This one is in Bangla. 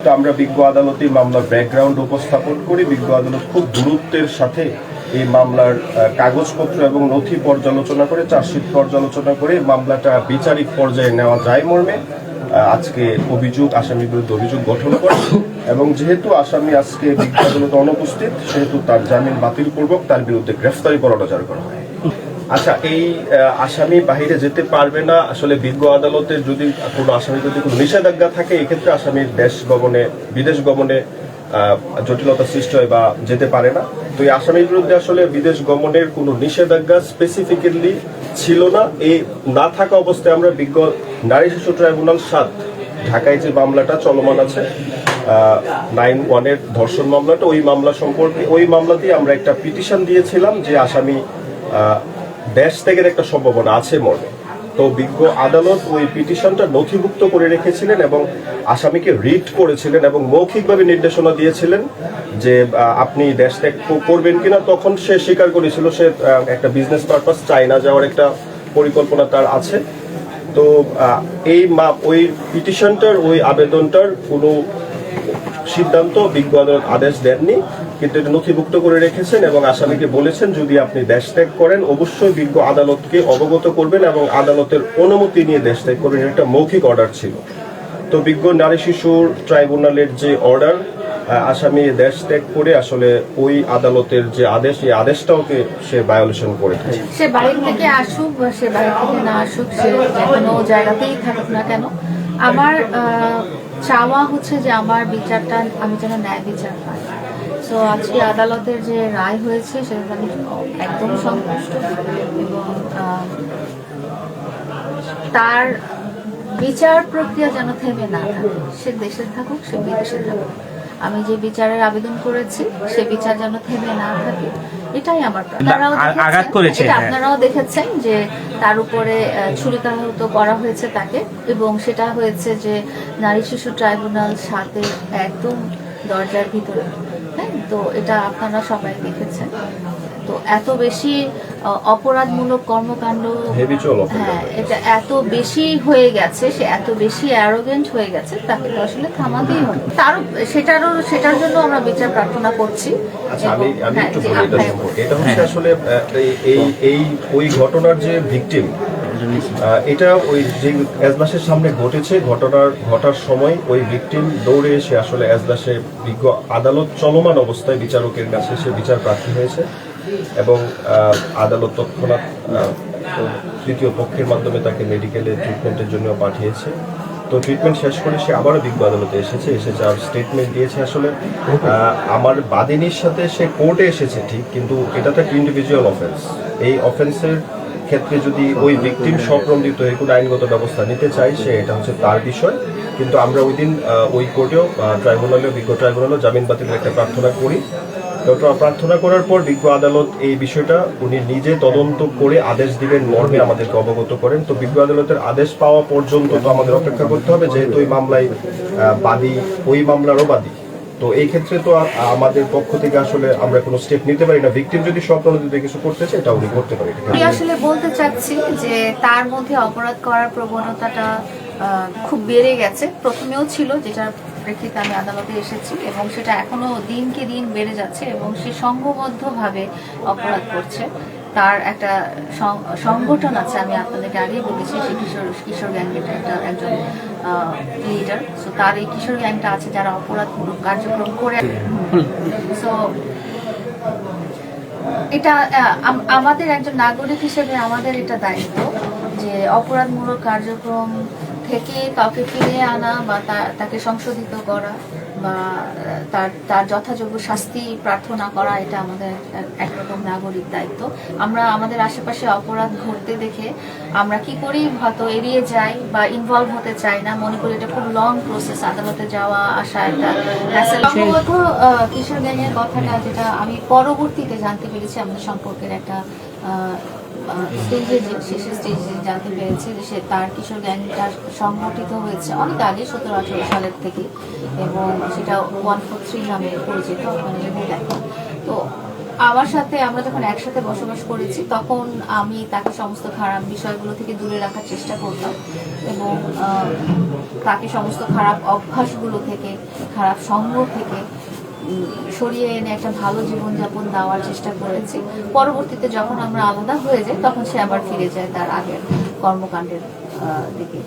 তো আমরা বিজ্ঞ আদালতে মামলার ব্যাকগ্রাউন্ড উপস্থাপন করি। বিজ্ঞ আদালত খুব গুরুত্বের সাথে এই মামলার কাগজপত্র এবং নথি পর্যালোচনা করে, চার্জশিট পর্যালোচনা করে মামলাটা বিচারিক পর্যায়ে নেওয়া যায় মর্মে আজকে আসামির বিরুদ্ধে অভিযোগ গঠন করে এবং যেহেতু আসামি আজকে বিজ্ঞ আদালতে অনুপস্থিত, সেহেতু তার জামিন বাতিলপূর্বক তার বিরুদ্ধে গ্রেফতারি পরোয়ানা জারি করা হয়। আচ্ছা, এই আসামি বাহিরে যেতে পারবে না। আসলে বিজ্ঞ আদালতের যদি কোনো আসামি যদি কোনো নিষেধাজ্ঞা থাকে, এক্ষেত্রে আসামির বিদেশ গমনে জটিলতা সৃষ্টি হয় বা যেতে পারে না। তো এই আসামির বিরুদ্ধে আসলে বিদেশ গমনের কোনো নিষেধাজ্ঞা স্পেসিফিক্যালি ছিল না। এই না থাকা অবস্থায় আমরা বিজ্ঞ নারী শিশু ট্রাইব্যুনাল ৭ ঢাকায় যে মামলাটা চলমান আছে 9-1 ধর্ষণ মামলাটা, ওই মামলাতেই আমরা একটা পিটিশন দিয়েছিলাম যে আসামি দেশ ত্যাগের একটা সম্ভাবনা আছে মর্মে। তো বিজ্ঞ আদালত ওই পিটিশনটা নথিভুক্ত করে রেখেছিলেন এবং আসামিকে রিড করেছিলেন এবং মৌখিকভাবে নির্দেশনা দিয়েছিলেন যে আপনি দেশ ত্যাগ করবেন কিনা। তখন সে স্বীকার করেছিল সে একটা বিজনেস পারপাস চায়না যাওয়ার একটা পরিকল্পনা তার আছে। তো ওই পিটিশনটার ওই আবেদনটার কোনো সিদ্ধান্ত বিজ্ঞ আদালত আদেশ দেননি, কিন্তু এটা নথিভুক্ত করে রেখেছেন এবং আসামিকে বলেছেন যদি আপনি দেশ ত্যাগ করেন অবশ্যই বিজ্ঞ আদালতকে অবগত করবেন এবং আদালতের অনুমতি নিয়ে দেশ ত্যাগ করবেন। এটা মৌখিক অর্ডার ছিল। তো বিজ্ঞ নারী শিশুর ট্রাইব্যুনালের যে অর্ডার, আসামি দেশ ত্যাগ করে আসলে ওই আদালতের যে আদেশ, এই আদেশটাকে সে ভায়োলেশন করেছে। সে বাইরে থেকে আসুক বা সে বাইরে থেকে না আসুক, সে কোনো জায়গাতেই থাকুক না কেন, আমার চাওয়া হচ্ছে যে আমার বিচারটা আমি যেন ন্যায় বিচার পাই। তো আজকে আদালতের যে রায় হয়েছে সেটা আমি একদম সন্তুষ্ট এবং তার বিচার প্রক্রিয়া যেন থেমে না থাকে। সে দেশে থাকুক, সে বিদেশে থাকুক, আমি যে বিচারের আবেদন করেছি সে বিচার যেন থেমে না থাকে, এটাই আমার। আপনারাও দেখেছেন যে তার উপরে ছুরিকাহত করা হয়েছে তাকে, এবং সেটা হয়েছে যে নারী শিশু ট্রাইব্যুনাল ৭ একদম দরজার ভিতরে। হ্যাঁ, তো এটা আপনারা সবাই দেখেছেন। তো এত বেশি অপরাধমূলক কর্মকাণ্ড, হ্যাঁ, এটা এত বেশি হয়ে গেছে, সে এত বেশি অ্যারোগেন্ট হয়ে গেছে, তাকে তো আসলে থামাতেই হবে। সেটার জন্য আমরা বিচার প্রার্থনা করছি। এটা হচ্ছে আসলে ওই ঘটনার যে ভিকটিম, এটা ওই যে এজলাসের সামনে ঘটেছে, ঘটার সময় ওই ভিকটিম দৌড়ে এসে আসলে এজলাসে বিজ্ঞ আদালত চলমান অবস্থায় বিচারকের কাছে সে বিচার প্রার্থী হয়েছে এবং আদালত তৎক্ষণাৎ তৃতীয় পক্ষের মাধ্যমে তাকে মেডিকেলে ট্রিটমেন্টের জন্য পাঠিয়েছে। তো ট্রিটমেন্ট শেষ করে সে আবারও বিজ্ঞ আদালতে এসে আর স্টেটমেন্ট দিয়েছে। আসলে আমার বাদিনীর সাথে সে কোর্টে এসেছে ঠিক, কিন্তু এটা তো একটা ইন্ডিভিজুয়াল অফেন্স। এই অফেন্সের ক্ষেত্রে যদি ওই ভিকটিম স্বপ্রণোদিত হয়ে কোনো আইনগত ব্যবস্থা নিতে চাই, সে এটা হচ্ছে তার বিষয়। কিন্তু আমরা ওই দিন ওই কোর্টেও বিজ্ঞ ট্রাইব্যুনালেও জামিন বাতিলের একটা প্রার্থনা করি। তো প্রার্থনা করার পর বিজ্ঞ আদালত এই বিষয়টা উনি নিজে তদন্ত করে আদেশ দিবেন মর্মে আমাদেরকে অবগত করেন। তো বিজ্ঞ আদালতের আদেশ পাওয়া পর্যন্ত তো আমাদের অপেক্ষা করতে হবে, যেহেতু ওই মামলায় বাদী ওই মামলারও বাদী। তো এই ক্ষেত্রে তো আমাদের পক্ষ থেকে আসলে আমরা কোনো স্টেপ নিতে পারি না। ভিকটিম যদি স্বপ্রণোদিত কিছু করতে চায় এটা উনি করতে পারে। আমি আসলে বলতে চাচ্ছি যে তার মধ্যে অপরাধ করার প্রবণতাটা খুব বেড়ে গেছে। প্রথমেও ছিল, যেটা প্রেক্ষিতে আমি আদালতে এসেছি, এবং সেটা এখনো দিনকে দিন বেড়ে যাচ্ছে এবং সে সংঘবদ্ধভাবে অপরাধ করছে। তার একটা সংগঠন আছে, আমি আপনাদেরকে আগেই বলেছি, সে কিশোর গ্যাংয়ের একজন লিডার। সো তার এই কিশোর গ্যাংটা আছে যারা অপরাধমূলক কার্যক্রম করে। সো এটা আমাদের একজন নাগরিক হিসেবে আমাদের এটা দায়িত্ব যে অপরাধমূলক কার্যক্রম থেকে কাউকে ফিরিয়ে আনা বা তাকে সংশোধিত করা বা তার যথাযোগ্য শাস্তি প্রার্থনা করা, এটা আমাদের একরকম নাগরিক দায়িত্ব। আমরা আমাদের আশেপাশে অপরাধ ঘটতে দেখে আমরা কি করি, হয়তো এড়িয়ে যাই বা ইনভলভ হতে চাই না, মনে করি এটা খুব লং প্রসেস, আদালতে যাওয়া আসা একটা সম্ভবত কিশোর গ্যাংয়ের কথাটা, যেটা আমি পরবর্তীতে জানতে পেরেছি আমাদের সম্পর্কের একটা শেষের স্টেজে জানতে পেরেছি যে তার কিশোর গ্যাংটা সংগঠিত হয়েছে অনেক আগে, 17-18 সালের থেকে, এবং সেটা 143 নামে পরিচিত, ওখানে যদি দেখেন। তো আমার সাথে আমরা যখন একসাথে বসবাস করেছি তখন আমি তাকে সমস্ত খারাপ বিষয়গুলো থেকে দূরে রাখার চেষ্টা করতাম এবং তাকে সমস্ত খারাপ অভ্যাসগুলো থেকে, খারাপ সঙ্গ থেকে সরিয়ে এনে একটা ভালো জীবনযাপন দেওয়ার চেষ্টা করেছি। পরবর্তীতে যখন আমরা আলাদা হয়ে যাই তখন সে আবার ফিরে যায় তার আগের কর্মকাণ্ডের দিকে।